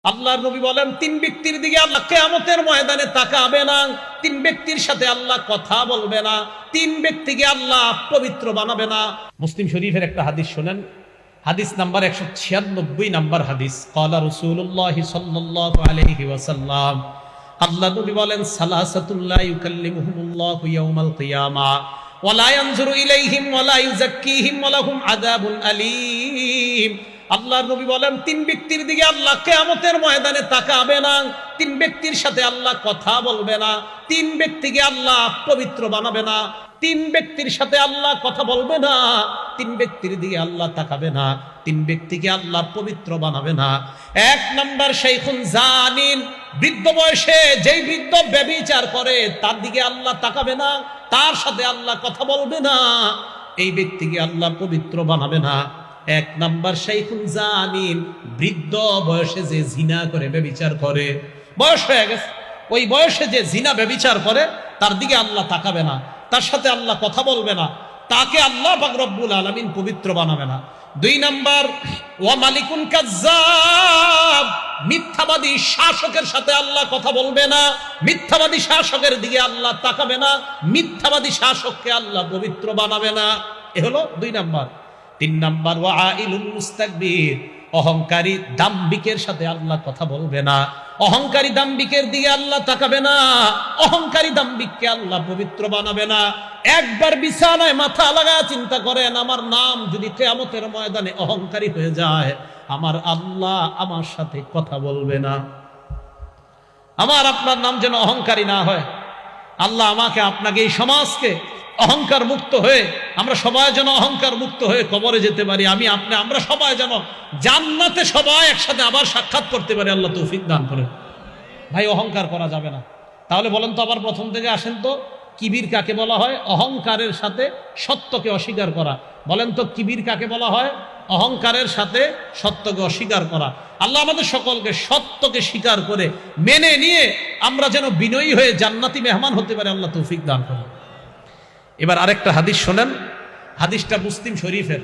আল্লাহর নবী বলেন, তিন ব্যক্তির দিকে আল্লাহ কিয়ামতের ময়দানে তাকাবে না, তিন ব্যক্তির সাথে আল্লাহ কথা বলবে না, তিন ব্যক্তিকে আল্লাহ পবিত্র বানাবে না। মুসলিম শরীফের একটা হাদিস শুনেন, হাদিস নাম্বার 196 নাম্বার হাদিস। ক্বালা রাসূলুল্লাহ সাল্লাল্লাহু আলাইহি ওয়াসাল্লাম, আল্লাহ নবী বলেন, সালাসাতুল লা ইউকাল্লিমুহুমুল্লাহু ইয়াউমাল কিয়ামা ওয়া লা ইয়ানজুরু ইলাইহিম ওয়া লা ইউযাক্কিহিম ওয়া লাহুম আযাবুন আলীম। আল্লাহর নবী বলেন, তিন ব্যক্তির দিকে আল্লাহ কিয়ামতের ময়দানে তাকাবে না, তিন ব্যক্তির সাথে আল্লাহ কথা বলবে না, তিন ব্যক্তিকে আল্লাহ পবিত্র বানাবে না, তিন ব্যক্তির সাথে আল্লাহ কথা বলবে না, তিন ব্যক্তির দিকে আল্লাহ তাকাবে না, তিন ব্যক্তিকে আল্লাহ পবিত্র বানাবে না। এক নাম্বার শাইখুন জানিন, বৃদ্ধ বয়সে যেই বৃদ্ধ ব্যভিচার করে তার দিকে আল্লাহ তাকাবে না, তার সাথে আল্লাহ কথা বলবে না, এই ব্যক্তিকে আল্লাহ পবিত্র বানাবে না। এক নাম্বার শাইখুন জানিন, বৃদ্ধ বয়সে যে জিনা করে ব্যভিচার করে, বয়স হয়ে গেছে, ওই বয়সে যে জিনা ব্যভিচার করে তার দিকে আল্লাহ তাকাবে না, তার সাথে আল্লাহ কথা বলবে না, তাকে আল্লাহ পাক রব্বুল আলামিন পবিত্র বানাবে না। দুই নাম্বার, ওয়া মালিকুন কাজ্জাব, মিথ্যাবাদী শাসকের সাথে আল্লাহ কথা বলবে না, মিথ্যাবাদী শাসকের দিকে আল্লাহ তাকাবে না, মিথ্যাবাদী শাসককে আল্লাহ পবিত্র বানাবে না। এ হলো দুই নাম্বার। তিন নাম্বার, ওয়া আইলুল মুস্তাকবির, অহংকারী দাম্ভিকের সাথে আল্লাহ কথা বলবে না, অহংকারী দাম্ভিকের দিকে আল্লাহ তাকাবে না, অহংকারী দাম্ভিককে আল্লাহ পবিত্র বানাবে না। একবার বিছানায় মাথা লাগায় চিন্তা করেন, আমার নাম যদি কিয়ামতের ময়দানে অহংকারী হয়ে যায়, আমার আল্লাহ আমার সাথে কথা বলবে না। আমার আপনার নাম যেন অহংকারী না হয়। আল্লাহ আমাকে আপনাকে এই সমাজকে অহংকার মুক্ত হয়ে, আমরা সবাই যেন অহংকার মুক্ত হয়ে কবরে যেতে পারি। আমি আপনি আমরা সবাই যেন জান্নাতে সবাই একসাথে আবার সাক্ষাৎ করতে পারি। আল্লাহ তৌফিক দান করেন। ভাই, অহংকার করা যাবে না। তাহলে বলেন তো, আবার প্রথম থেকে আসেন তো, কিবির কাকে বলা হয়? অহংকারের সাথে সত্যকে অস্বীকার করা। বলেন তো, কিবির কাকে বলা হয়? অহংকারের সাথে সত্যকে অস্বীকার করা। আল্লাহ আমাদের সকলকে সত্যকে স্বীকার করে মেনে নিয়ে আমরা যেন বিনয়ী হয়ে জান্নাতি মেহমান হতে পারি। আল্লাহ তৌফিক দান করেন। এবার আরেকটা হাদিস শোনেন, হাদিসটা মুসলিম শরীফের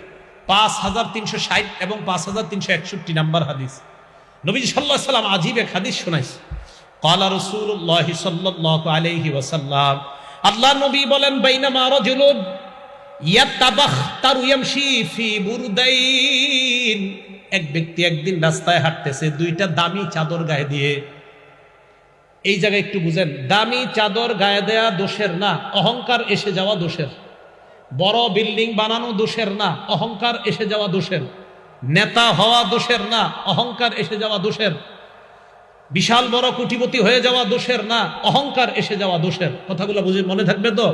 5360 এবং 5361 নাম্বার হাদিস। নবীজি সাল্লাল্লাহু আলাইহি ওয়াসাল্লাম আজীব এক হাদিস শোনাইছে। ক্বালা রাসূলুল্লাহ সাল্লাল্লাহু আলাইহি ওয়াসাল্লাম, আল্লাহ নবী বলেন, বাইনামা রাজুলুন ইয়াতাবাখতারু ইয়ামশি ফি বুরদাইন, এক ব্যক্তি একদিন রাস্তায় হাঁটতেছে দুইটা দামি চাদর গায়ে দিয়ে। এই জায়গায় একটু বুঝেন, দামি চাদর গায়ে দেয়া দোষের না, অহংকার এসে যাওয়া দোষের। বড় বিল্ডিং বানানো দোষের না, অহংকার এসে যাওয়া দোষের। নেতা হওয়া দোষের না, অহংকার এসে যাওয়া দোষের। বিশাল বড় কোটিপতি হয়ে যাওয়া দোষের না, অহংকার এসে যাওয়া দোষের। কথাগুলো বুঝে মনে থাকবে তো?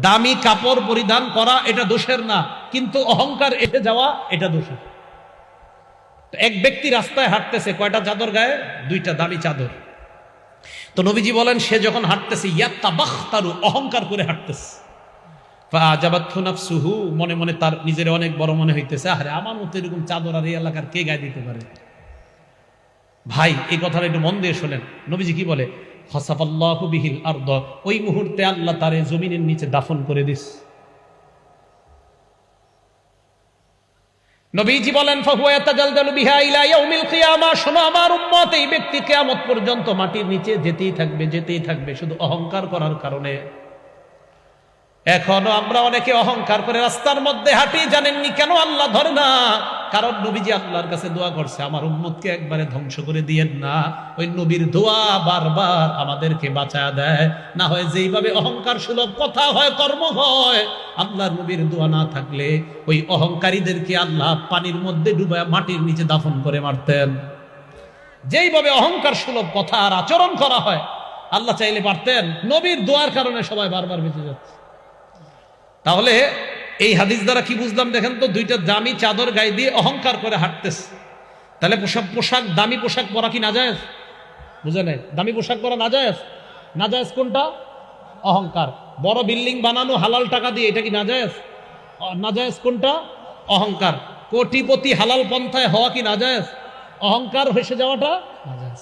দামি কাপড় পরিধান করা এটা দোষের না, কিন্তু অহংকার এসে যাওয়া এটা দোষের। এক ব্যক্তি রাস্তায় হাঁটতেছে, কয়টা চাদর গায়ে? দুইটা দামি চাদর। তো নবীজি বলেন, সে যখন হাঁটতেছে, ইয়াতাবাখতারু, অহংকার করে হাঁটতেছে। ফাআজাবাতহু নাফসুহু, মনে মনে তার নিজের অনেক বড় মনে হইতেছে, আরে আমার মতো এরকম চাদর আর এই এলাকার কে গায়ে দিতে পারে? ভাই, এই কথাটা একটু মন দিয়ে শোনেন। নবীজি কি বলে? খাসাফাল্লাহু বিহিল আরদ, ওই মুহূর্তে আল্লাহ তারে জমিনের নিচে দাফন করে দিস। নবীজি বলেন, ফাহুয়া ইয়াতাজালজালু বিহা ইলা ইয়াউমিল কিয়ামা, শোনো আমার উম্মত, এই ব্যক্তি কিয়ামত পর্যন্ত মাটির নিচে যেতেই থাকবে, যেতেই থাকবে, শুধু অহংকার করার কারণে। এখনো আমরা অনেকে অহংকার করে রাস্তার মধ্যে হাঁটি, জানেননি কেন আল্লাহ ধরে না? কারণ নবীজি আল্লাহর কাছে দোয়া করছে, আমার উম্মতকে একবারে ধ্বংস করে দিয়েন না। ওই নবীর দোয়া বারবার আমাদেরকে বাঁচায়া দেয়। না হয় যেইভাবে অহংকার সুলভ কথা হয়, কর্ম হয়, আল্লাহর নবীর দোয়া না থাকলে ওই অহংকারীদেরকে আল্লাহ পানির মধ্যে ডুবায় মাটির নিচে দাফন করে মারতেন। যেইভাবে অহংকার সুলভ কথা আর আচরণ করা হয়, আল্লাহ চাইলে পারতেন। নবীর দোয়ার কারণে সবাই বারবার বেঁচে যাচ্ছে। তাহলে এই হাদিস দ্বারা কি বুঝলাম দেখেন তো? দুইটা দামি চাদর গায়ে দিয়ে অহংকার করে হাঁটতেছে। তাহলে পোশাক, দামি পোশাক পরা কি নাজায়েজ? বুঝে নেই, দামি পোশাক পরা নাজায়েজ? নাজায়েজ কোনটা? অহংকার। বড় বিল্ডিং বানানো হালাল টাকা দিয়ে, এটা কি নাজায়েজ? নাজায়েজ কোনটা? অহংকার। কোটিপতি হালাল পন্থায় হওয়া কি নাজায়েজ? অহংকার হয়ে যাওয়াটা নাজায়েজ।